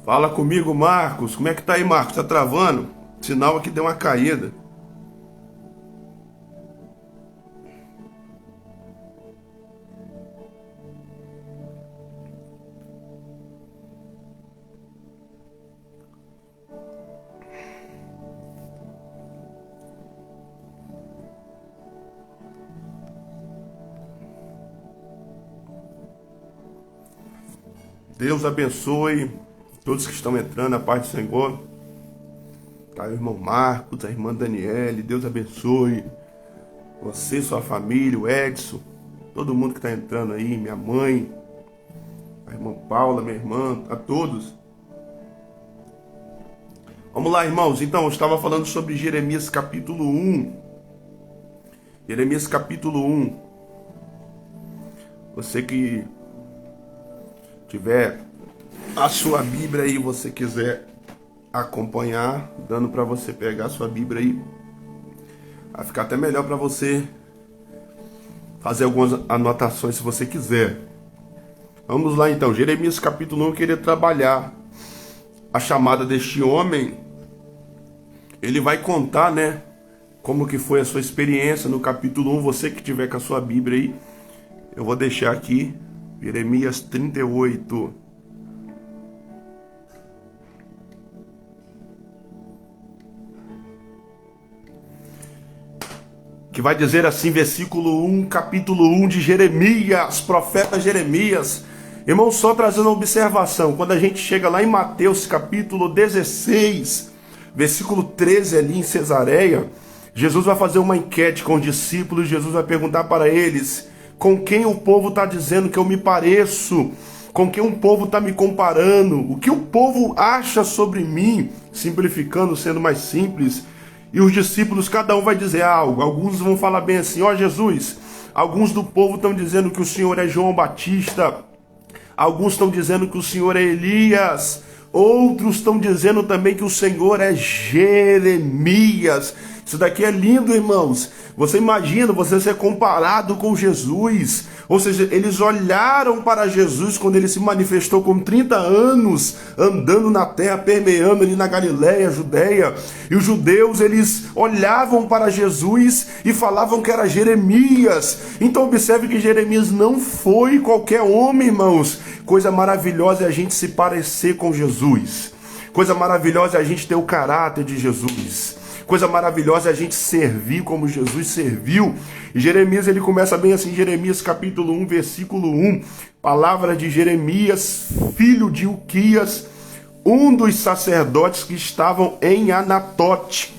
Fala comigo, Marcos. Como é que tá aí, Marcos? Tá travando? Sinal aqui deu uma caída. Deus abençoe todos que estão entrando, a paz do Senhor. Tá o irmão Marcos, a irmã Daniele, Deus abençoe você, sua família, o Edson, todo mundo que está entrando aí, minha mãe, a irmã Paula, minha irmã, a todos. Vamos lá, irmãos. Então, eu estava falando sobre Jeremias capítulo 1. Jeremias capítulo 1. Você que tiver a sua Bíblia aí, você quiser acompanhar, dando para você pegar a sua Bíblia aí, vai ficar até melhor para você fazer algumas anotações se você quiser. Vamos lá então, Jeremias capítulo 1, eu queria trabalhar a chamada deste homem. Ele vai contar, né, como que foi a sua experiência no capítulo 1. Você que tiver com a sua Bíblia aí, eu vou deixar aqui Jeremias 38. Que vai dizer assim, versículo 1, capítulo 1 de Jeremias, profeta Jeremias. Irmão, só trazendo uma observação, quando a gente chega lá em Mateus capítulo 16, versículo 13 ali em Cesareia, Jesus vai fazer uma enquete com os discípulos. Jesus vai perguntar para eles: com quem o povo está dizendo que eu me pareço? Com quem o povo está me comparando? O que o povo acha sobre mim? Simplificando, sendo mais simples. E os discípulos, cada um vai dizer algo. Alguns vão falar bem assim: ó Jesus, alguns do povo estão dizendo que o Senhor é João Batista. Alguns estão dizendo que o Senhor é Elias. Outros estão dizendo também que o Senhor é Jeremias. Isso daqui é lindo, irmãos. Você imagina você ser comparado com Jesus. Ou seja, eles olharam para Jesus quando ele se manifestou com 30 anos, andando na terra, permeando ali na Galileia, Judeia. E os judeus, eles olhavam para Jesus e falavam que era Jeremias. Então observe que Jeremias não foi qualquer homem, irmãos. Coisa maravilhosa é a gente se parecer com Jesus. Coisa maravilhosa é a gente ter o caráter de Jesus. Coisa maravilhosa é a gente servir como Jesus serviu. E Jeremias, ele começa bem assim, Jeremias capítulo 1, versículo 1. Palavra de Jeremias, filho de Uquias, um dos sacerdotes que estavam em Anatote,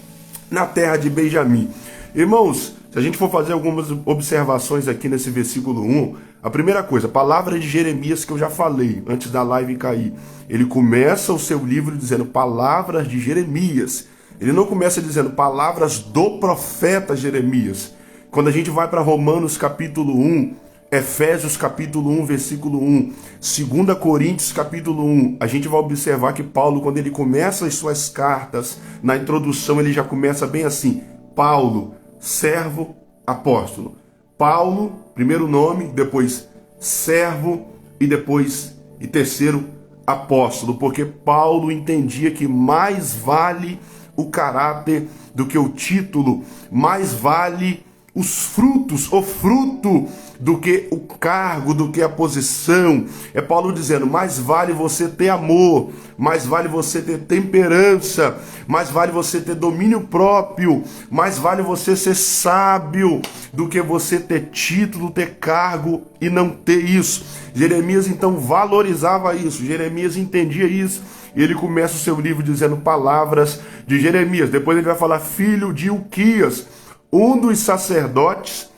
na terra de Benjamim. Irmãos, se a gente for fazer algumas observações aqui nesse versículo 1, a primeira coisa, palavra de Jeremias, que eu já falei antes da live cair. Ele começa o seu livro dizendo palavras de Jeremias. Ele não começa dizendo palavras do profeta Jeremias. Quando a gente vai para Romanos capítulo 1, Efésios capítulo 1, versículo 1, 2 Coríntios capítulo 1, a gente vai observar que Paulo, quando ele começa as suas cartas, na introdução ele já começa bem assim: Paulo, servo, apóstolo. Paulo, primeiro nome, depois servo e depois, e terceiro, apóstolo. Porque Paulo entendia que mais vale o caráter do que o título, mais vale os frutos, o fruto, do que o cargo, do que a posição. É Paulo dizendo: mais vale você ter amor, mais vale você ter temperança, mais vale você ter domínio próprio, mais vale você ser sábio, do que você ter título, ter cargo e não ter isso. Jeremias então valorizava isso, Jeremias entendia isso. E ele começa o seu livro dizendo palavras de Jeremias. Depois ele vai falar filho de Uquias, um dos sacerdotes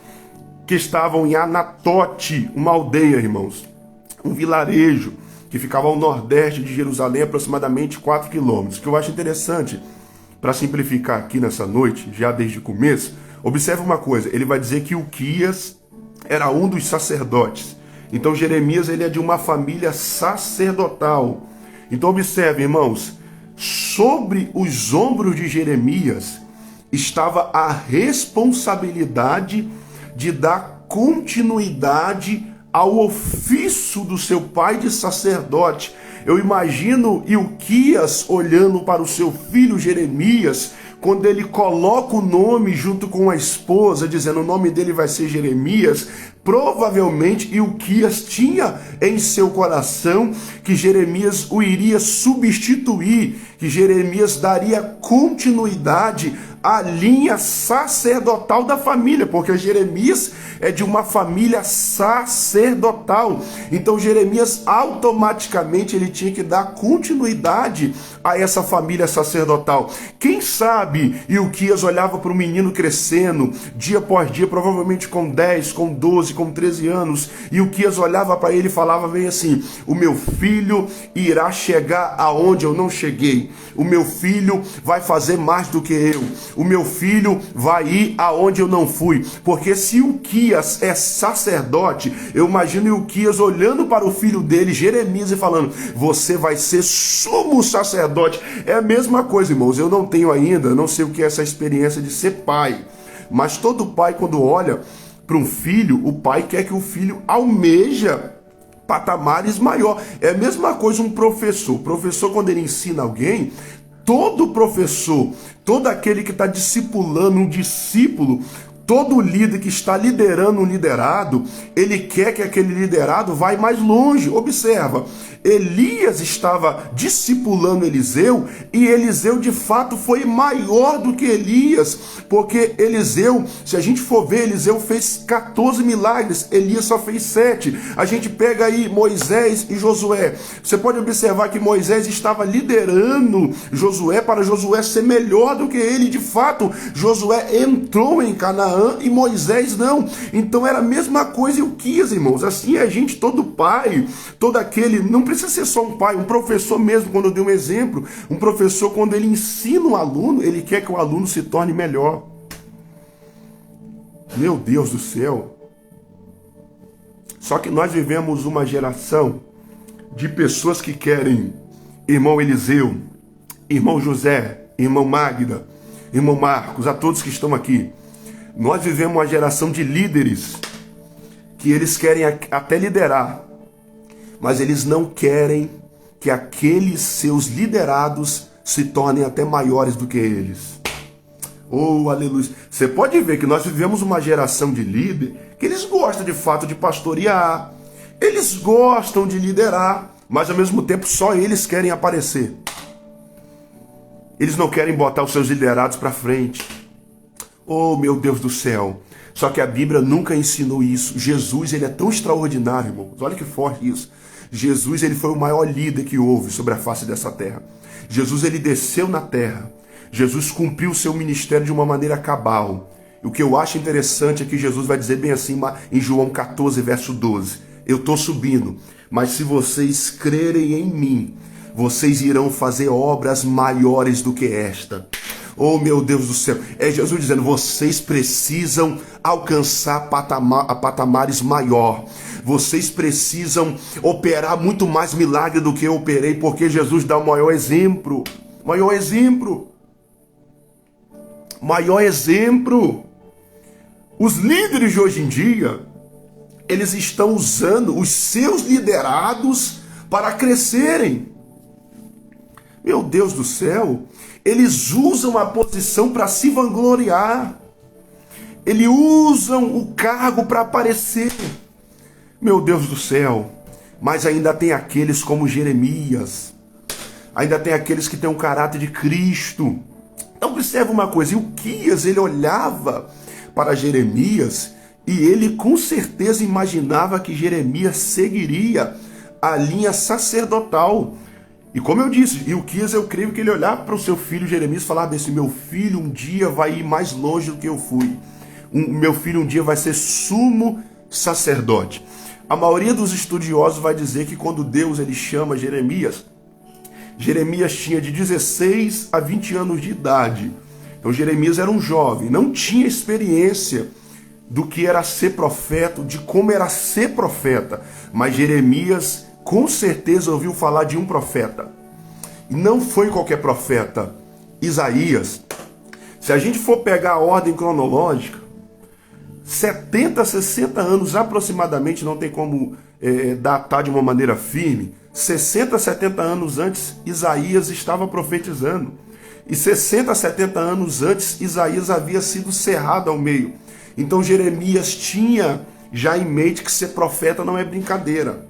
que estavam em Anatote, uma aldeia, irmãos, um vilarejo que ficava ao nordeste de Jerusalém, aproximadamente 4 quilômetros. O que eu acho interessante, para simplificar aqui nessa noite, já desde o começo, observe uma coisa: ele vai dizer que Uquias era um dos sacerdotes. Então Jeremias, ele é de uma família sacerdotal. Então observe, irmãos, sobre os ombros de Jeremias estava a responsabilidade de dar continuidade ao ofício do seu pai de sacerdote. Eu imagino Ilquias olhando para o seu filho Jeremias, quando ele coloca o nome junto com a esposa, dizendo o nome dele vai ser Jeremias. Provavelmente Ilquias tinha em seu coração que Jeremias o iria substituir, que Jeremias daria continuidade à linha sacerdotal da família, porque Jeremias é de uma família sacerdotal. Então Jeremias automaticamente ele tinha que dar continuidade a essa família sacerdotal. Quem sabe Ilquias olhava para o menino crescendo, dia após dia, provavelmente com 10, com 12, com 13 anos, e Ilquias olhava para ele e falava bem assim: o meu filho irá chegar aonde eu não cheguei, o meu filho vai fazer mais do que eu, o meu filho vai ir aonde eu não fui. Porque se Ilquias é sacerdote, eu imagino Ilquias olhando para o filho dele, Jeremias, e falando: você vai ser sumo sacerdote. É a mesma coisa, irmãos. Eu não tenho ainda, não sei o que é essa experiência de ser pai, mas todo pai, quando olha para um filho, o pai quer que o filho almeja patamares maior. É a mesma coisa um professor. O professor, quando ele ensina alguém, todo professor, todo aquele que está discipulando um discípulo, todo líder que está liderando um liderado, ele quer que aquele liderado vá mais longe. Observa, Elias estava discipulando Eliseu, e Eliseu de fato foi maior do que Elias, porque Eliseu, se a gente for ver, Eliseu fez 14 milagres, Elias só fez 7. A gente pega aí Moisés e Josué. Você pode observar que Moisés estava liderando Josué para Josué ser melhor do que ele. De fato, Josué entrou em Canaã e Moisés não. Então era a mesma coisa Ilquias, irmãos. Assim a gente, todo pai, todo aquele, não precisa ser só um pai, um professor mesmo, quando eu dei um exemplo, um professor, quando ele ensina um aluno, ele quer que o aluno se torne melhor. Meu Deus do céu. Só que nós vivemos uma geração de pessoas que querem irmão Eliseu, irmão José, irmão Magda, irmão Marcos, a todos que estão aqui. Nós vivemos uma geração de líderes que eles querem até liderar, mas eles não querem que aqueles seus liderados se tornem até maiores do que eles. Oh, aleluia. Você pode ver que nós vivemos uma geração de líder que eles gostam de fato de pastorear, eles gostam de liderar, mas ao mesmo tempo só eles querem aparecer. Eles não querem botar os seus liderados para frente. Oh, meu Deus do céu. Só que a Bíblia nunca ensinou isso. Jesus, ele é tão extraordinário, irmãos. Olha que forte isso. Jesus, ele foi o maior líder que houve sobre a face dessa terra. Jesus, ele desceu na terra. Jesus cumpriu o seu ministério de uma maneira cabal. E o que eu acho interessante é que Jesus vai dizer bem assim em João 14, verso 12. Eu estou subindo, mas se vocês crerem em mim, vocês irão fazer obras maiores do que esta. Oh, meu Deus do céu. É Jesus dizendo, vocês precisam alcançar patamares maior. Vocês precisam operar muito mais milagre do que eu operei, porque Jesus dá o maior exemplo. Maior exemplo. Maior exemplo. Os líderes de hoje em dia, eles estão usando os seus liderados para crescerem. Meu Deus do céu, eles usam a posição para se vangloriar. Eles usam o cargo para aparecer. Meu Deus do céu, mas ainda tem aqueles como Jeremias. Ainda tem aqueles que têm um caráter de Cristo. Então observa uma coisa, Ilquias, ele olhava para Jeremias e ele com certeza imaginava que Jeremias seguiria a linha sacerdotal. E como eu disse, Ilquias, eu creio que ele olhava para o seu filho Jeremias e falava assim, meu filho um dia vai ir mais longe do que eu fui. Meu filho um dia vai ser sumo sacerdote. A maioria dos estudiosos vai dizer que quando Deus ele chama Jeremias, Jeremias tinha de 16 a 20 anos de idade. Então Jeremias era um jovem, não tinha experiência do que era ser profeta, de como era ser profeta. Mas Jeremias com certeza ouviu falar de um profeta. E não foi qualquer profeta, Isaías. Se a gente for pegar a ordem cronológica, 70, 60 anos aproximadamente, não tem como datar de uma maneira firme, 60, 70 anos antes, Isaías estava profetizando. E 60, 70 anos antes, Isaías havia sido cerrado ao meio. Então Jeremias tinha já em mente que ser profeta não é brincadeira.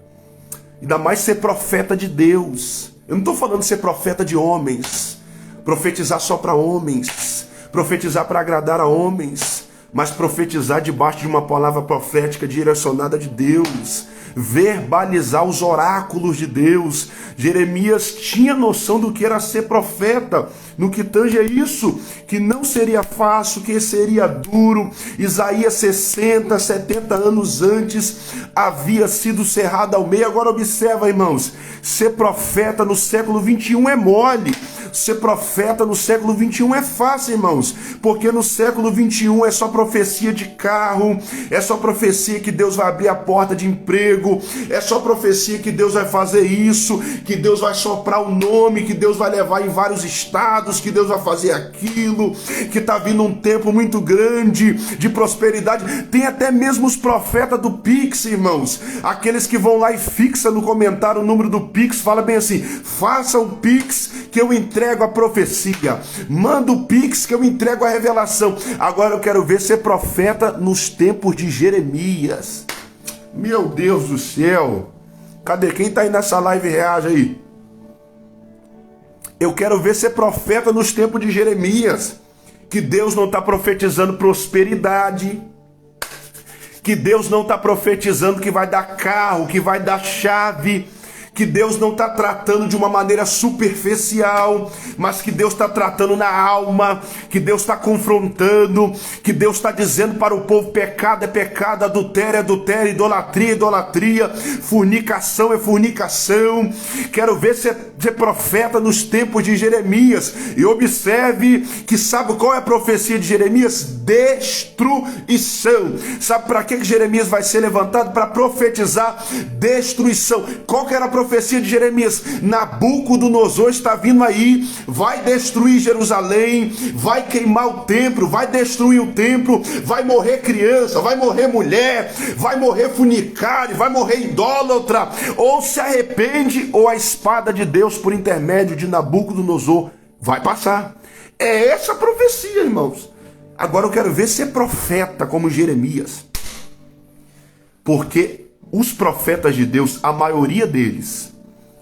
Ainda mais ser profeta de Deus. Eu não estou falando de ser profeta de homens, profetizar só para homens, profetizar para agradar a homens, mas profetizar debaixo de uma palavra profética direcionada de Deus, verbalizar os oráculos de Deus. Jeremias tinha noção do que era ser profeta, no que tange a isso, que não seria fácil, que seria duro. Isaías 60, 70 anos antes havia sido cerrado ao meio. Agora observa, irmãos, ser profeta no século 21 é mole. Ser profeta no século 21 é fácil, irmãos, porque no século 21 é só profecia de carro, é só profecia que Deus vai abrir a porta de emprego, é só profecia que Deus vai fazer isso, que Deus vai soprar o nome, que Deus vai levar em vários estados, que Deus vai fazer aquilo, que está vindo um tempo muito grande de prosperidade. Tem até mesmo os profetas do Pix, irmãos, aqueles que vão lá e fixa no comentário o número do Pix, fala bem assim: faça um Pix que eu entrego a profecia, manda o Pix que eu entrego a revelação. Agora eu quero ver ser profeta nos tempos de Jeremias. Meu Deus do céu, cadê quem está aí nessa live? Reage aí. Eu quero ver ser profeta nos tempos de Jeremias, que Deus não está profetizando prosperidade, que Deus não está profetizando que vai dar carro, que vai dar chave, que Deus não está tratando de uma maneira superficial, mas que Deus está tratando na alma, que Deus está confrontando, que Deus está dizendo para o povo: pecado é pecado, adultério é adultério, idolatria é idolatria, fornicação é fornicação. Quero ver ser profeta nos tempos de Jeremias. E observe que sabe qual é a profecia de Jeremias? Destruição. Sabe para que Jeremias vai ser levantado? Para profetizar destruição. Qual que era a profecia de Jeremias? Nabucodonosor está vindo aí, vai destruir Jerusalém, vai queimar o templo, vai destruir o templo, vai morrer criança, vai morrer mulher, vai morrer fornicário, vai morrer idólatra. Ou se arrepende, ou a espada de Deus por intermédio de Nabucodonosor vai passar. É essa a profecia, irmãos. Agora eu quero ver ser profeta como Jeremias, porque os profetas de Deus, a maioria deles,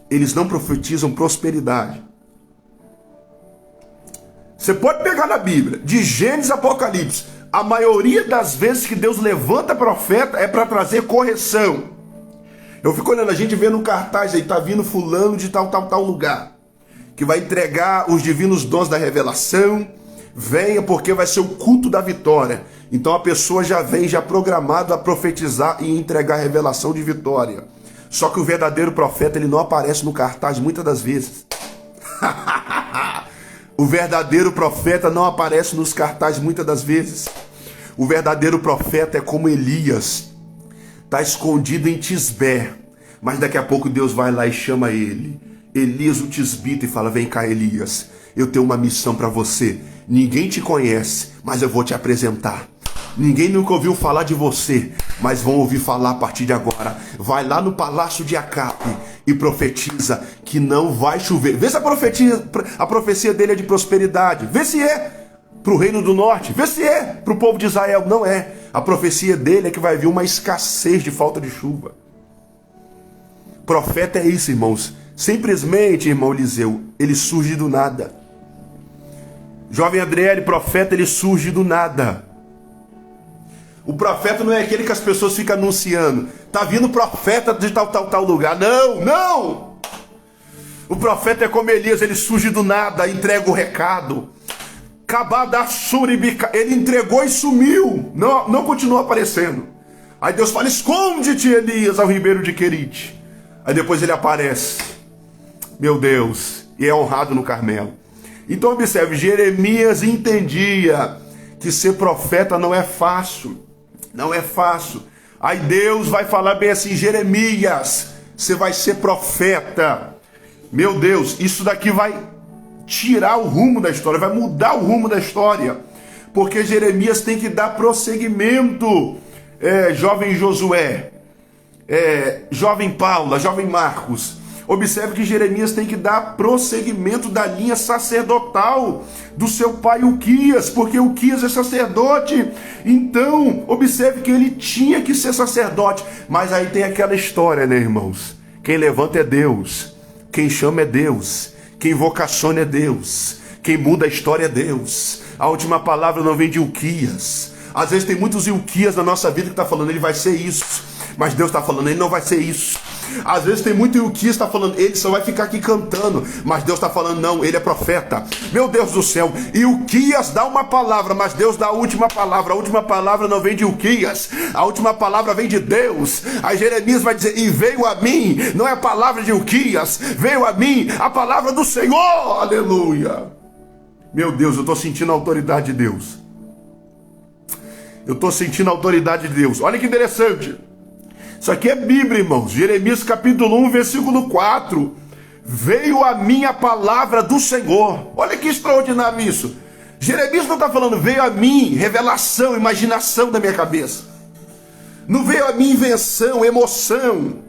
eles não profetizam prosperidade. Você pode pegar na Bíblia, de Gênesis a Apocalipse, a maioria das vezes que Deus levanta profeta é para trazer correção. Eu fico olhando, a gente vê no cartaz aí, tá vindo fulano de tal lugar, que vai entregar os divinos dons da revelação. Venha porque vai ser o culto da vitória. Então a pessoa já vem já programado a profetizar e entregar a revelação de vitória. Só que o verdadeiro profeta, ele não aparece no cartaz muitas das vezes. O verdadeiro profeta não aparece nos cartazes muitas das vezes. O verdadeiro profeta é como Elias, está escondido em Tisbé, mas daqui a pouco Deus vai lá e chama ele. Elias o tisbita e fala: vem cá, Elias, eu tenho uma missão para você. Ninguém te conhece, mas eu vou te apresentar. Ninguém nunca ouviu falar de você, mas vão ouvir falar a partir de agora. Vai lá no palácio de Acabe e profetiza que não vai chover. Vê se a profecia dele é de prosperidade. Vê se é para o reino do norte. Vê se é para o povo de Israel. Não é. A profecia dele é que vai vir uma escassez de falta de chuva. Profeta é isso, irmãos. Simplesmente, irmão Eliseu, ele surge do nada. Jovem Adriele, profeta, ele surge do nada. O profeta não é aquele que as pessoas ficam anunciando: tá vindo profeta de tal lugar. Não, não! O profeta é como Elias, ele surge do nada, entrega o recado. Ele entregou e sumiu. Não continuou aparecendo. Aí Deus fala: esconde-te, Elias, ao ribeiro de Querite. Aí depois ele aparece. Meu Deus, e é honrado no Carmelo. Então observe, Jeremias entendia que ser profeta não é fácil. Não é fácil. Aí Deus vai falar bem assim: Jeremias, você vai ser profeta. Meu Deus, isso daqui vai tirar o rumo da história, vai mudar o rumo da história. Porque Jeremias tem que dar prosseguimento. Jovem Josué, jovem Paula, jovem Marcos, Observe que Jeremias tem que dar prosseguimento da linha sacerdotal do seu pai Uquias, porque Uquias é sacerdote. Então, observe que ele tinha que ser sacerdote. Mas aí tem aquela história, né, irmãos? Quem levanta é Deus, quem chama é Deus, quem vocaciona é Deus, quem muda a história é Deus. A última palavra não vem de Uquias. Às vezes tem muitos Uquias na nossa vida que está falando, ele vai ser isso. Mas Deus está falando, ele não vai ser isso. Às vezes tem muito Uquias que está falando, ele só vai ficar aqui cantando. Mas Deus está falando, não, ele é profeta. Meu Deus do céu. E Uquias dá uma palavra, mas Deus dá a última palavra. A última palavra não vem de Uquias. A última palavra vem de Deus. Aí Jeremias vai dizer, e veio a mim, não é a palavra de Uquias, veio a mim a palavra do Senhor. Aleluia. Meu Deus, eu estou sentindo a autoridade de Deus. Eu estou sentindo a autoridade de Deus. Olha que interessante. Isso aqui é Bíblia, irmãos. Jeremias capítulo 1, versículo 4. Veio a mim a palavra do Senhor. Olha que extraordinário isso. Jeremias não está falando, veio a mim revelação, imaginação da minha cabeça. Não veio a mim invenção, emoção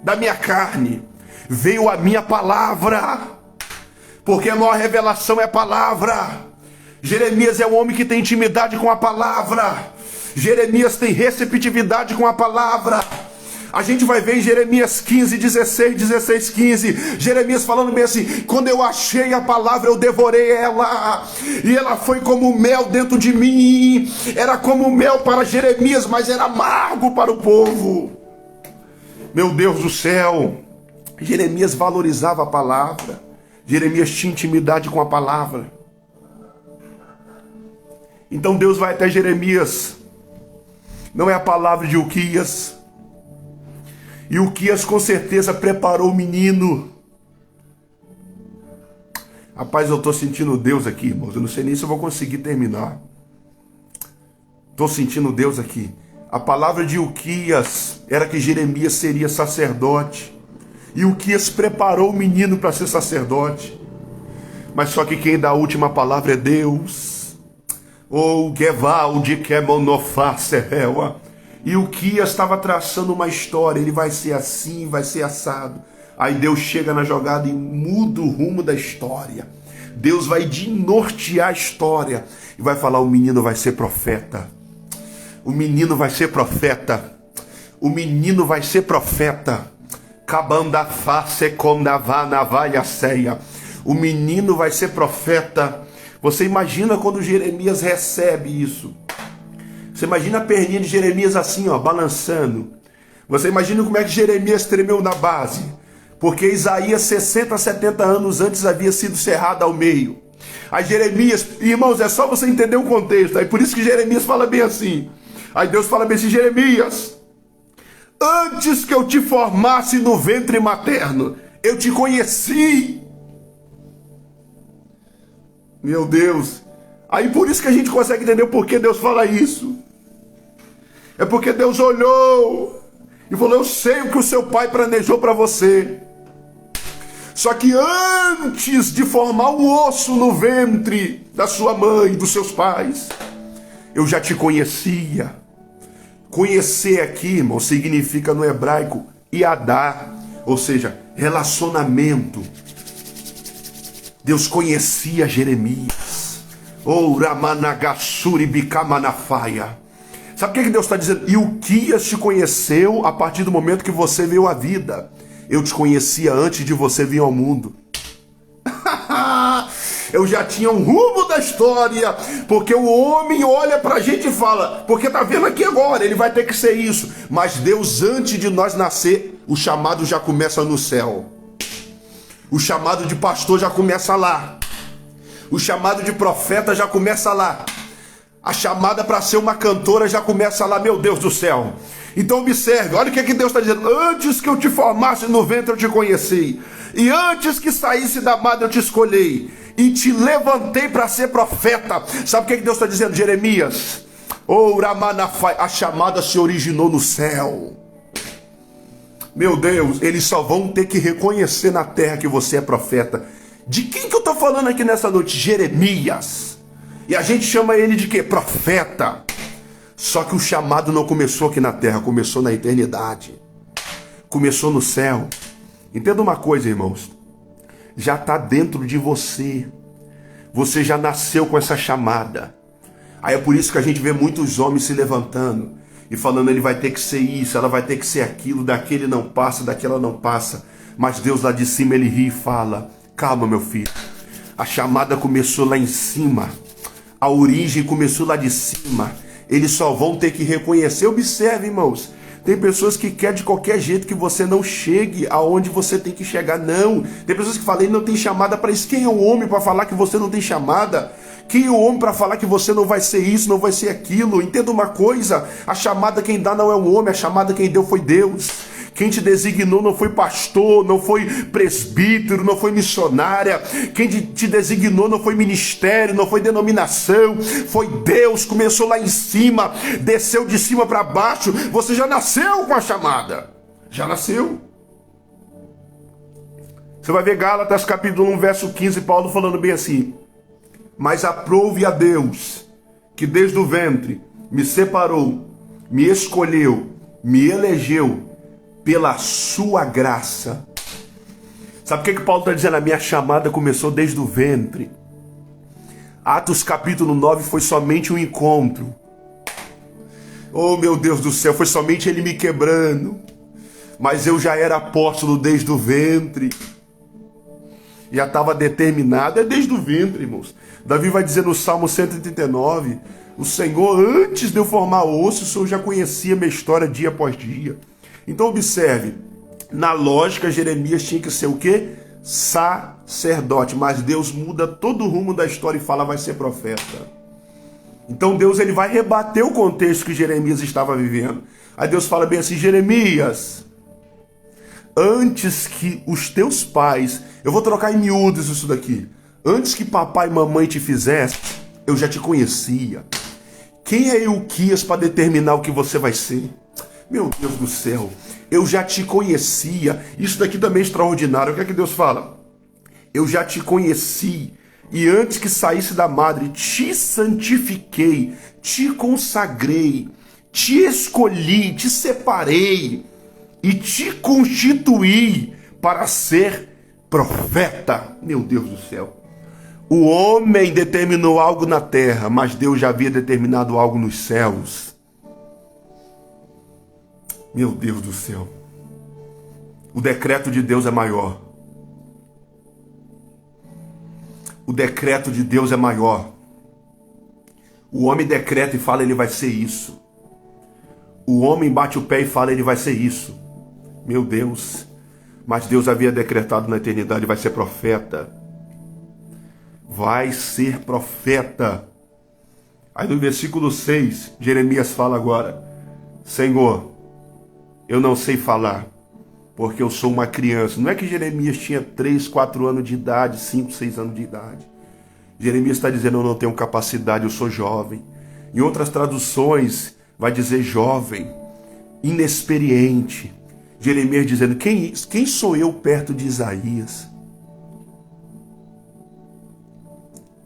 da minha carne. Veio a mim a palavra. Porque a maior revelação é a palavra. Jeremias é um homem que tem intimidade com a palavra. Jeremias tem receptividade com a palavra. A gente vai ver em Jeremias 15, 16, 15. Jeremias falando bem assim, quando eu achei a palavra, eu devorei ela. E ela foi como mel dentro de mim. Era como mel para Jeremias, mas era amargo para o povo. Meu Deus do céu. Jeremias valorizava a palavra. Jeremias tinha intimidade com a palavra. Então Deus vai até Jeremias. Não é a palavra de Uquias. E Uquias com certeza preparou o menino. Rapaz, eu estou sentindo Deus aqui, irmãos. Eu não sei nem se eu vou conseguir terminar. Estou sentindo Deus aqui. A palavra de Uquias era que Jeremias seria sacerdote. E Uquias preparou o menino para ser sacerdote. Mas só que quem dá a última palavra é Deus. Ou Geval de Kemonofá Serreua. E Uquias estava traçando uma história, ele vai ser assim, vai ser assado. Aí Deus chega na jogada e muda o rumo da história. Deus vai nortear a história e vai falar, o menino vai ser profeta. O menino vai ser profeta. O menino vai ser profeta. O menino vai ser profeta. Você imagina quando Jeremias recebe isso? Você imagina a perninha de Jeremias assim, ó, balançando. Você imagina como é que Jeremias tremeu na base. Porque Isaías, 60, 70 anos antes, havia sido cerrado ao meio. Aí Jeremias, irmãos, é só você entender o contexto. Aí por isso que Jeremias fala bem assim. Aí Deus fala bem assim, Jeremias, antes que eu te formasse no ventre materno, eu te conheci. Meu Deus. Aí por isso que a gente consegue entender o porquê Deus fala isso. É porque Deus olhou e falou, eu sei o que o seu pai planejou para você. Só que antes de formar um osso no ventre da sua mãe, dos seus pais, eu já te conhecia. Conhecer aqui, irmão, significa no hebraico iadá, ou seja, relacionamento. Deus conhecia Jeremias. Oh, Ramanagassuri Bikamanafaya. Sabe o que Deus está dizendo? E Uquias te conheceu a partir do momento que você veio à vida. Eu te conhecia antes de você vir ao mundo. Eu já tinha um rumo da história. Porque o homem olha pra gente e fala, porque tá vendo aqui agora, ele vai ter que ser isso. Mas Deus, antes de nós nascer, o chamado já começa no céu. O chamado de pastor já começa lá. O chamado de profeta já começa lá. A chamada para ser uma cantora já começa lá, meu Deus do céu. Então observe, olha o que Deus está dizendo. Antes que eu te formasse no ventre eu te conheci. E antes que saísse da madre eu te escolhi. E te levantei para ser profeta. Sabe o que Deus está dizendo, Jeremias? Oh, Ramanafai, a chamada se originou no céu. Meu Deus, eles só vão ter que reconhecer na terra que você é profeta. De quem que eu estou falando aqui nessa noite? Jeremias. E a gente chama ele de quê? Profeta. Só que o chamado não começou aqui na terra, começou na eternidade. Começou no céu. Entenda uma coisa, irmãos. Já está dentro de você. Você já nasceu com essa chamada. Aí é por isso que a gente vê muitos homens se levantando e falando, ele vai ter que ser isso, ela vai ter que ser aquilo, daquele não passa, daquela não passa. Mas Deus lá de cima, ele ri e fala, calma, meu filho. A chamada começou lá em cima. A origem começou lá de cima. Eles só vão ter que reconhecer. Observe, irmãos. Tem pessoas que querem de qualquer jeito que você não chegue aonde você tem que chegar. Não. Tem pessoas que falam, ele não tem chamada para isso. Quem é o homem para falar que você não tem chamada? Quem é o homem para falar que você não vai ser isso, não vai ser aquilo? Entenda uma coisa. A chamada quem dá não é o homem. A chamada quem deu foi Deus. Quem te designou não foi pastor, não foi presbítero, não foi missionária. Quem te designou não foi ministério, não foi denominação. Foi Deus, começou lá em cima, desceu de cima para baixo. Você já nasceu com a chamada. Já nasceu. Você vai ver Gálatas capítulo 1, verso 15, Paulo falando bem assim. Mas aprove a Deus, que desde o ventre me separou, me escolheu, me elegeu, pela sua graça. Sabe o que Paulo está dizendo? A minha chamada começou desde o ventre. Atos capítulo 9 foi somente um encontro. Oh meu Deus do céu, foi somente ele me quebrando. Mas eu já era apóstolo desde o ventre. Já estava determinado, é desde o ventre, irmãos. Davi vai dizer no Salmo 139, o Senhor, antes de eu formar osso, o Senhor já conhecia minha história dia após dia. Então observe, na lógica Jeremias tinha que ser o quê? Sacerdote, mas Deus muda todo o rumo da história e fala vai ser profeta. Então Deus ele vai rebater o contexto que Jeremias estava vivendo. Aí Deus fala bem assim, Jeremias, antes que os teus pais, eu vou trocar em miúdos isso daqui, antes que papai e mamãe te fizessem, eu já te conhecia. Quem é Euquias para determinar o que você vai ser? Meu Deus do céu, eu já te conhecia. Isso daqui também é extraordinário. O que é que Deus fala? Eu já te conheci. E antes que saísse da madre, te santifiquei, te consagrei, te escolhi, te separei e te constituí para ser profeta. Meu Deus do céu. O homem determinou algo na terra, mas Deus já havia determinado algo nos céus. Meu Deus do céu. O decreto de Deus é maior. O decreto de Deus é maior. O homem decreta e fala, ele vai ser isso. O homem bate o pé e fala, ele vai ser isso. Meu Deus. Mas Deus havia decretado na eternidade, vai ser profeta. Vai ser profeta. Aí no versículo 6, Jeremias fala agora, Senhor, eu não sei falar, porque eu sou uma criança. Não é que Jeremias tinha 3, 4 anos de idade, 5, 6 anos de idade. Jeremias está dizendo, eu não tenho capacidade, eu sou jovem. Em outras traduções, vai dizer jovem, inexperiente. Jeremias dizendo, quem sou eu perto de Isaías?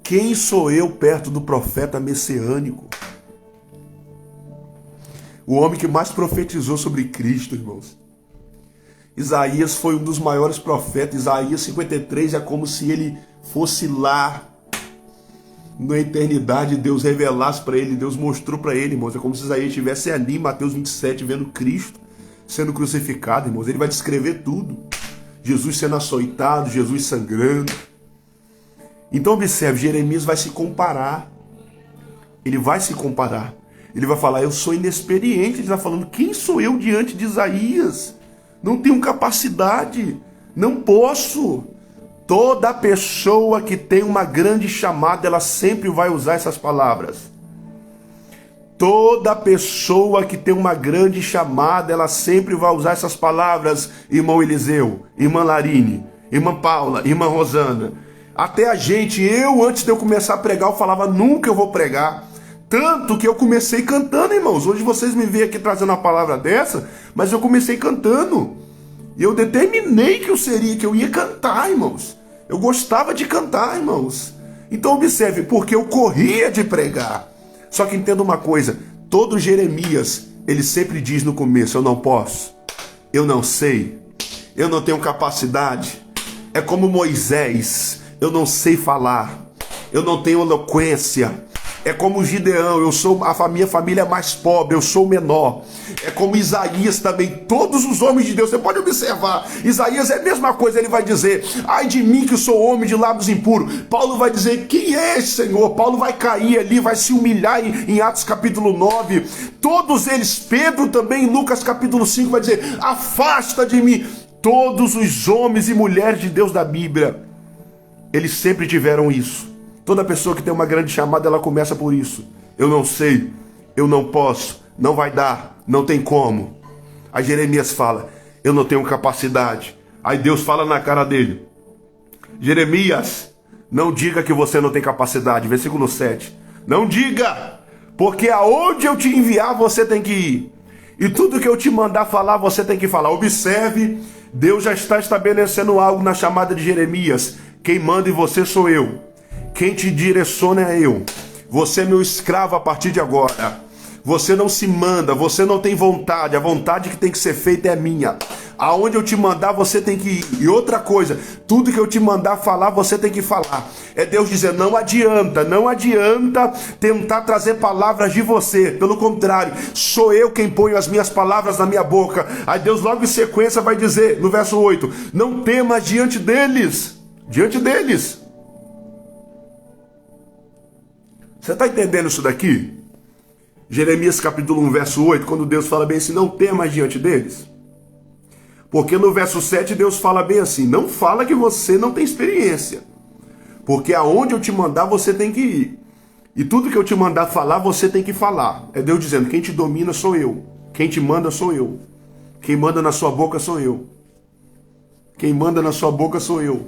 Quem sou eu perto do profeta messiânico? O homem que mais profetizou sobre Cristo, irmãos. Isaías foi um dos maiores profetas. Isaías 53 é como se ele fosse lá na eternidade. Deus revelasse para ele, Deus mostrou para ele, irmãos. É como se Isaías estivesse ali em Mateus 27 vendo Cristo sendo crucificado, irmãos. Ele vai descrever tudo. Jesus sendo açoitado, Jesus sangrando. Então observe, Jeremias vai se comparar. Ele vai se comparar. Ele vai falar, eu sou inexperiente. Ele está falando, quem sou eu diante de Isaías? Não tenho capacidade, não posso. Toda pessoa que tem uma grande chamada, ela sempre vai usar essas palavras. Toda pessoa que tem uma grande chamada, ela sempre vai usar essas palavras, irmão Eliseu, irmã Larine, irmã Paula, irmã Rosana. Até a gente, antes de eu começar a pregar, eu falava, nunca eu vou pregar. Tanto que eu comecei cantando, irmãos. Hoje vocês me veem aqui trazendo uma palavra dessa, mas eu comecei cantando. E eu determinei que eu ia cantar, irmãos. Eu gostava de cantar, irmãos. Então observe, porque eu corria de pregar. Só que entenda uma coisa, todo Jeremias, ele sempre diz no começo, eu não posso, eu não sei, eu não tenho capacidade. É como Moisés, eu não sei falar, eu não tenho eloquência. É como Gideão, a minha família é mais pobre, eu sou o menor. É como Isaías também, todos os homens de Deus, você pode observar, Isaías é a mesma coisa, ele vai dizer, ai de mim que sou homem de lábios impuros. Paulo vai dizer, quem é esse Senhor? Paulo vai cair ali, vai se humilhar em Atos capítulo 9. Todos eles, Pedro também em Lucas capítulo 5 vai dizer, afasta de mim. Todos os homens e mulheres de Deus da Bíblia, eles sempre tiveram isso. Toda pessoa que tem uma grande chamada, ela começa por isso. Eu não sei, eu não posso, não vai dar, não tem como. Aí Jeremias fala, eu não tenho capacidade. Aí Deus fala na cara dele, Jeremias, não diga que você não tem capacidade. Versículo 7. Não diga, porque aonde eu te enviar, você tem que ir. E tudo que eu te mandar falar, você tem que falar. Observe, Deus já está estabelecendo algo na chamada de Jeremias. Quem manda em você sou eu. Quem te direciona é eu. Você é meu escravo a partir de agora. Você não se manda, você não tem vontade. A vontade que tem que ser feita é minha. Aonde eu te mandar, você tem que ir. E outra coisa, tudo que eu te mandar falar, você tem que falar. É Deus dizendo, não adianta tentar trazer palavras de você. Pelo contrário, sou eu quem ponho as minhas palavras na minha boca. Aí Deus logo em sequência vai dizer, no verso 8, não temas diante deles. Diante deles. Você está entendendo isso daqui? Jeremias capítulo 1, verso 8, quando Deus fala bem assim, não temas diante deles. Porque no verso 7 Deus fala bem assim, não fala que você não tem experiência. Porque aonde eu te mandar você tem que ir. E tudo que eu te mandar falar você tem que falar. É Deus dizendo, quem te domina sou eu. Quem te manda sou eu. Quem manda na sua boca sou eu. Quem manda na sua boca sou eu.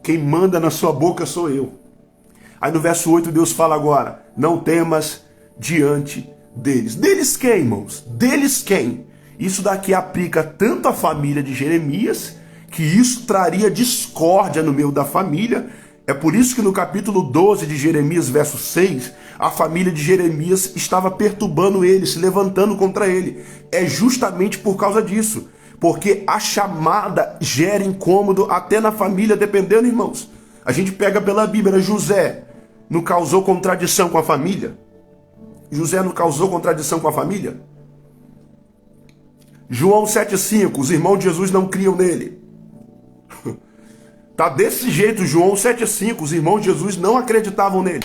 Quem manda na sua boca sou eu. Aí no verso 8 Deus fala agora, não temas diante deles. Deles quem, irmãos? Deles quem? Isso daqui aplica tanto à família de Jeremias, que isso traria discórdia no meio da família. É por isso que no capítulo 12 de Jeremias, verso 6, a família de Jeremias estava perturbando ele, se levantando contra ele. É justamente por causa disso. Porque a chamada gera incômodo até na família, dependendo, irmãos. A gente pega pela Bíblia, José não causou contradição com a família? José não causou contradição com a família? João 7,5, os irmãos de Jesus não criam nele. Tá desse jeito, João 7,5, os irmãos de Jesus não acreditavam nele.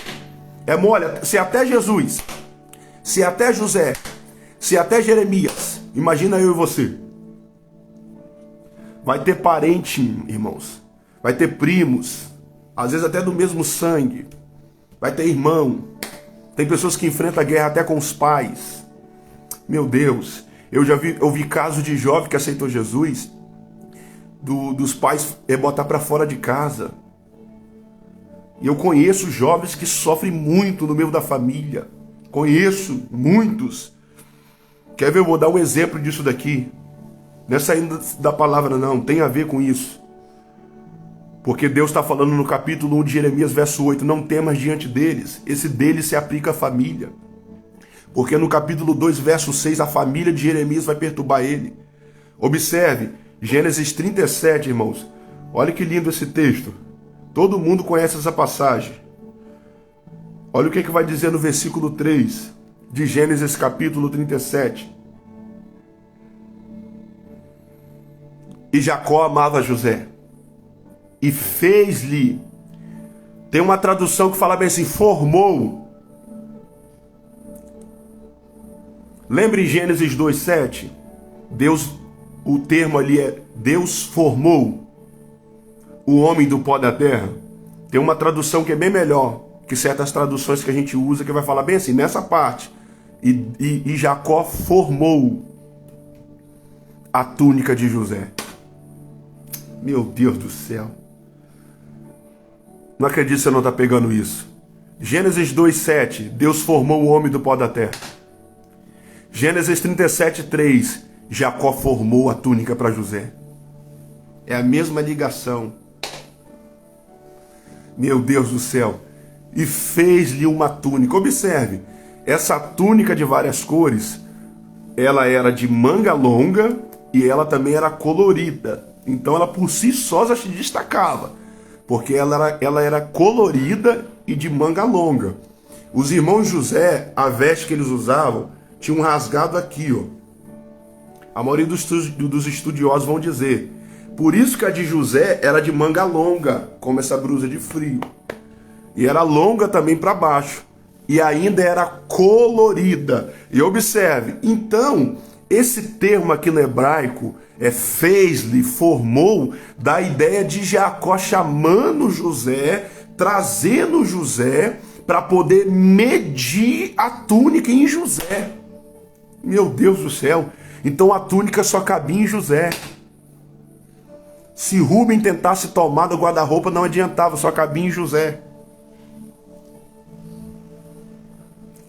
Olha, se até Jesus, se até José, se até Jeremias, imagina eu e você. Vai ter parente, irmãos, vai ter primos, às vezes até do mesmo sangue, vai ter irmão, tem pessoas que enfrentam a guerra até com os pais. Meu Deus, eu vi casos de jovem que aceitou Jesus, dos pais botar para fora de casa. E eu conheço jovens que sofrem muito no meio da família. Conheço muitos. Quer ver? Eu vou dar um exemplo disso daqui. Não é saindo da palavra não, tem a ver com isso. Porque Deus está falando no capítulo 1 de Jeremias, verso 8, não temas diante deles. Esse deles se aplica à família. Porque no capítulo 2, verso 6, a família de Jeremias vai perturbar ele. Observe, Gênesis 37, irmãos. Olha que lindo esse texto. Todo mundo conhece essa passagem. Olha o que vai dizer no versículo 3 de Gênesis capítulo 37. E Jacó amava José e fez-lhe. Tem uma tradução que fala bem assim, formou. Lembra em Gênesis 2:7? Deus, o termo ali é Deus formou o homem do pó da terra. Tem uma tradução que é bem melhor que certas traduções que a gente usa, que vai falar bem assim, nessa parte. E Jacó formou a túnica de José. Meu Deus do céu. Não acredito que você não está pegando isso. Gênesis 2:7, Deus formou o homem do pó da terra. Gênesis 37:3, Jacó formou a túnica para José. É a mesma ligação. Meu Deus do céu. E fez-lhe uma túnica. Observe, essa túnica de várias cores, ela era de manga longa e ela também era colorida. Então ela por si só já se destacava, porque ela era colorida e de manga longa. Os irmãos José, a veste que eles usavam, tinha um rasgado aqui, ó. A maioria dos estudiosos vão dizer. Por isso que a de José era de manga longa, como essa blusa de frio. E era longa também para baixo. E ainda era colorida. E observe, então, esse termo aqui no hebraico, fez-lhe, formou, da ideia de Jacó chamando José, trazendo José, para poder medir a túnica em José. Meu Deus do céu. Então a túnica só cabia em José. Se Rubem tentasse tomar do guarda-roupa, não adiantava, só cabia em José.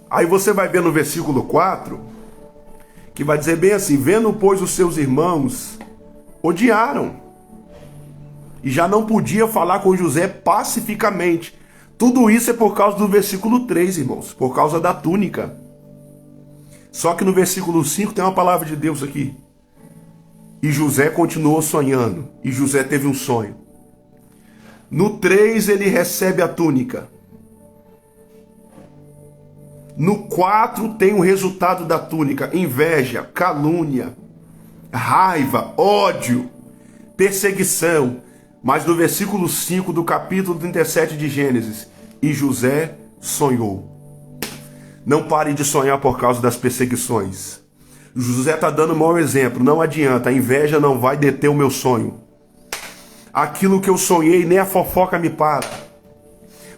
Aí você vai ver no versículo 4, que vai dizer bem assim: vendo, pois, os seus irmãos odiaram, e já não podia falar com José pacificamente. Tudo isso é por causa do versículo 3, irmãos, por causa da túnica. Só que no versículo 5 tem uma palavra de Deus aqui. E José continuou sonhando, e José teve um sonho. No 3 ele recebe a túnica. No 4 tem o resultado da túnica: inveja, calúnia, raiva, ódio, perseguição. Mas no versículo 5 do capítulo 37 de Gênesis, e José sonhou. Não pare de sonhar por causa das perseguições. José está dando um mau exemplo. Não adianta, a inveja não vai deter o meu sonho. Aquilo que eu sonhei, nem a fofoca me para.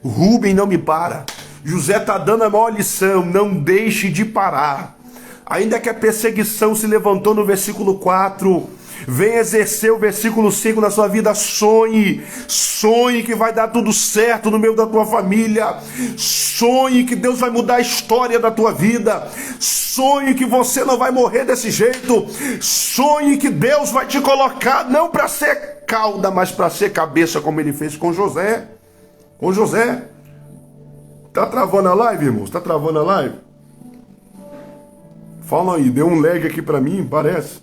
Rubem não me para. José está dando a maior lição: não deixe de parar. Ainda que a perseguição se levantou no versículo 4, vem exercer o versículo 5 na sua vida. Sonhe, sonhe que vai dar tudo certo no meio da tua família. Sonhe que Deus vai mudar a história da tua vida. Sonhe que você não vai morrer desse jeito. Sonhe que Deus vai te colocar não para ser cauda, mas para ser cabeça, como ele fez com José. Com José. Tá travando a live, irmãos? Tá travando a live? Fala aí, deu um lag aqui para mim, parece.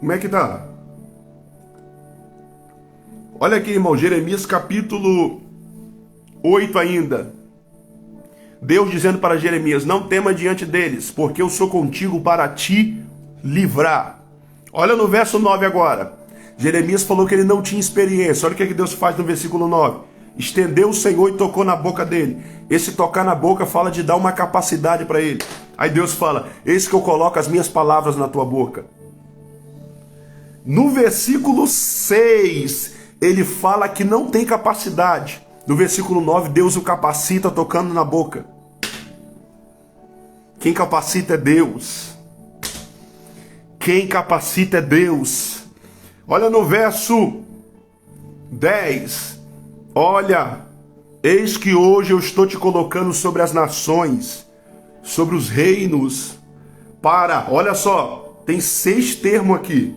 Como é que tá? Olha aqui, irmão, Jeremias capítulo 8 ainda. Deus dizendo para Jeremias: não tema diante deles, porque eu sou contigo para te livrar. Olha no verso 9 agora. Jeremias falou que ele não tinha experiência. Olha o que Deus faz no versículo 9. Estendeu o Senhor e tocou na boca dele. Esse tocar na boca fala de dar uma capacidade para ele. Aí Deus fala: eis que eu coloco as minhas palavras na tua boca. No versículo 6, ele fala que não tem capacidade. No versículo 9, Deus o capacita tocando na boca. Quem capacita é Deus. Quem capacita é Deus. Olha no verso 10. Olha, eis que hoje eu estou te colocando sobre as nações, sobre os reinos, olha só, tem 6 termos aqui: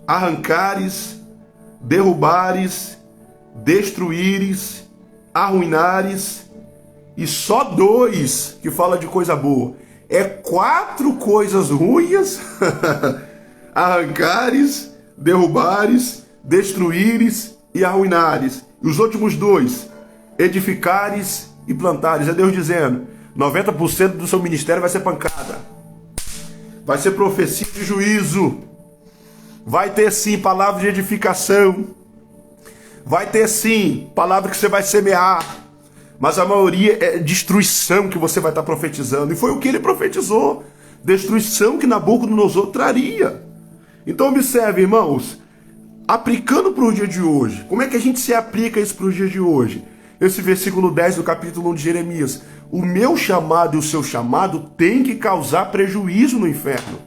arrancares, derrubares, destruíres, arruinares, e só 2 que fala de coisa boa. É 4 coisas ruins: arrancares, derrubares, destruíres e arruinares. E os últimos 2, edificares e plantares. É Deus dizendo: 90% do seu ministério vai ser pancada, vai ser profecia de juízo, vai ter sim palavra de edificação, vai ter sim palavra que você vai semear, mas a maioria é destruição que você vai estar profetizando. E foi o que ele profetizou: destruição que Nabucodonosor traria. Então observe, irmãos, aplicando para o dia de hoje, como é que a gente se aplica isso para o dia de hoje? Esse versículo 10 do capítulo 1 de Jeremias: o meu chamado e o seu chamado tem que causar prejuízo no inferno.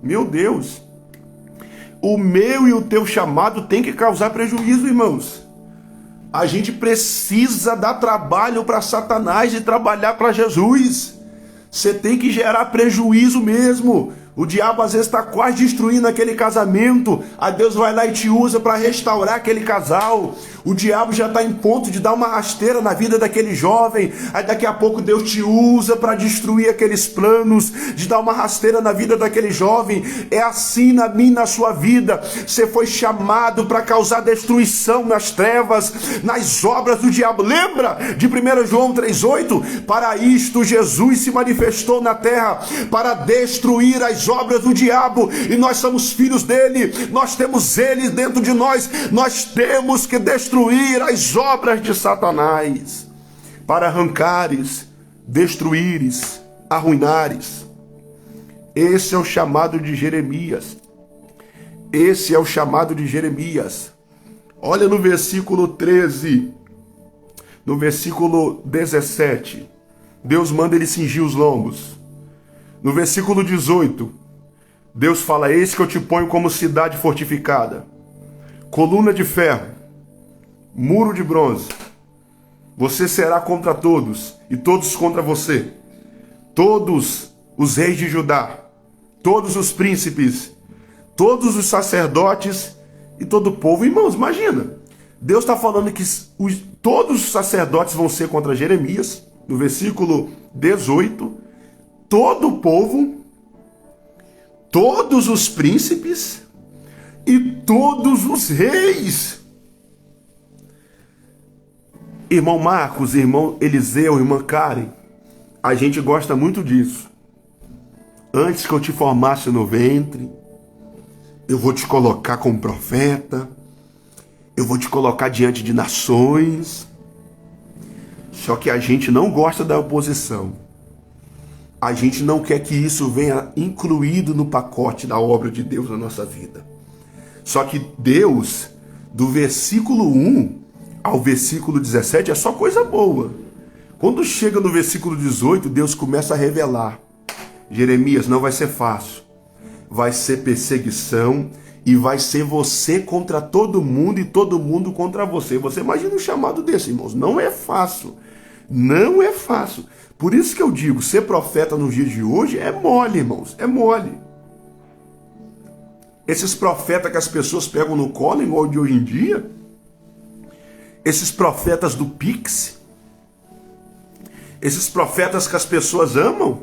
Meu Deus! O meu e o teu chamado tem que causar prejuízo, irmãos. A gente precisa dar trabalho para Satanás e trabalhar para Jesus. Você tem que gerar prejuízo mesmo. O diabo às vezes está quase destruindo aquele casamento. Aí Deus vai lá e te usa para restaurar aquele casal. O diabo já está em ponto de dar uma rasteira na vida daquele jovem. Aí daqui a pouco Deus te usa para destruir aqueles planos, de dar uma rasteira na vida daquele jovem. É assim na minha e na sua vida. Você foi chamado para causar destruição nas trevas, nas obras do diabo. Lembra de 1 João 3,8? Para isto Jesus se manifestou na terra, para destruir as obras do diabo, e nós somos filhos dele, nós temos ele dentro de nós, nós temos que destruir as obras de Satanás, para arrancares, destruíres, arruinares. Esse é o chamado de Jeremias, esse é o chamado de Jeremias. Olha no versículo 13, no versículo 17, Deus manda ele cingir os lombos. No versículo 18, Deus fala: eis que eu te ponho como cidade fortificada, coluna de ferro, muro de bronze. Você será contra todos, e todos contra você. Todos os reis de Judá, todos os príncipes, todos os sacerdotes e todo o povo. Irmãos, imagina, Deus está falando que todos os sacerdotes vão ser contra Jeremias. No versículo 18, todo o povo, todos os príncipes e todos os reis. Irmão Marcos, irmão Eliseu, irmã Karen, a gente gosta muito disso. Antes que eu te formasse no ventre, eu vou te colocar como profeta, eu vou te colocar diante de nações. Só que a gente não gosta da oposição. A gente não quer que isso venha incluído no pacote da obra de Deus na nossa vida. Só que Deus, do versículo 1 ao versículo 17, é só coisa boa. Quando chega no versículo 18, Deus começa a revelar: Jeremias, não vai ser fácil. Vai ser perseguição e vai ser você contra todo mundo e todo mundo contra você. Você imagina um chamado desse, irmãos? Não é fácil. Não é fácil. Por isso que eu digo, ser profeta nos dias de hoje é mole, irmãos. É mole. Esses profetas que as pessoas pegam no colo, igual de hoje em dia, esses profetas do Pix, esses profetas que as pessoas amam,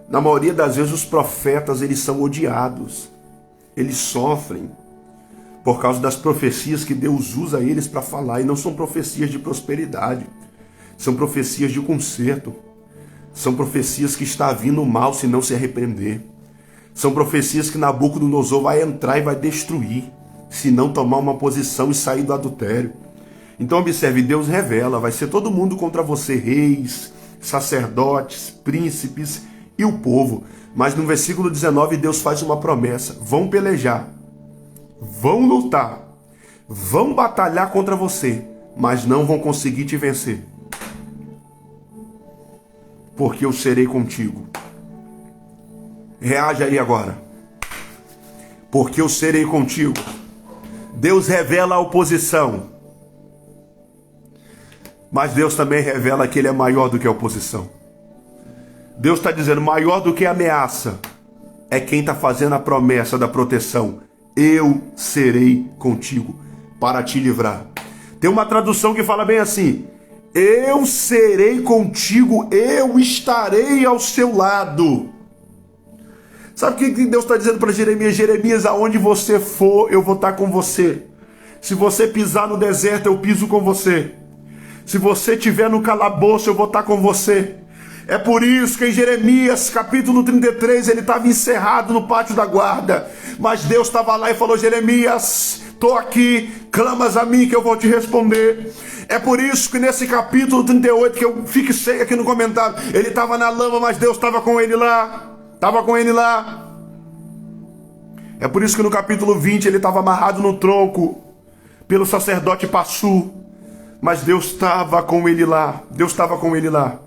na maioria das vezes os profetas, eles são odiados. Eles sofrem por causa das profecias que Deus usa eles para falar. E não são profecias de prosperidade. São profecias de conserto. São profecias que está vindo mal se não se arrepender. São profecias que Nabucodonosor vai entrar e vai destruir, se não tomar uma posição e sair do adultério. Então observe, Deus revela, vai ser todo mundo contra você, reis, sacerdotes, príncipes e o povo. Mas no versículo 19 Deus faz uma promessa: vão pelejar, vão lutar, vão batalhar contra você, mas não vão conseguir te vencer, porque eu serei contigo. Reaja aí agora. Porque eu serei contigo. Deus revela a oposição, mas Deus também revela que Ele é maior do que a oposição. Deus está dizendo, maior do que a ameaça é quem está fazendo a promessa da proteção. Eu serei contigo para te livrar. Tem uma tradução que fala bem assim: eu serei contigo, eu estarei ao seu lado. Sabe o que Deus está dizendo para Jeremias? Jeremias, aonde você for, eu vou estar com você. Se você pisar no deserto, eu piso com você. Se você estiver no calabouço, eu vou estar com você. É por isso que em Jeremias capítulo 33 ele estava encerrado no pátio da guarda, mas Deus estava lá e falou: Jeremias, estou aqui, clamas a mim que eu vou te responder. É por isso que nesse capítulo 38, que eu fixei aqui no comentário, ele estava na lama, mas Deus estava com ele lá. Estava com ele lá. É por isso que no capítulo 20 ele estava amarrado no tronco pelo sacerdote Passu, mas Deus estava com ele lá. Deus estava com ele lá.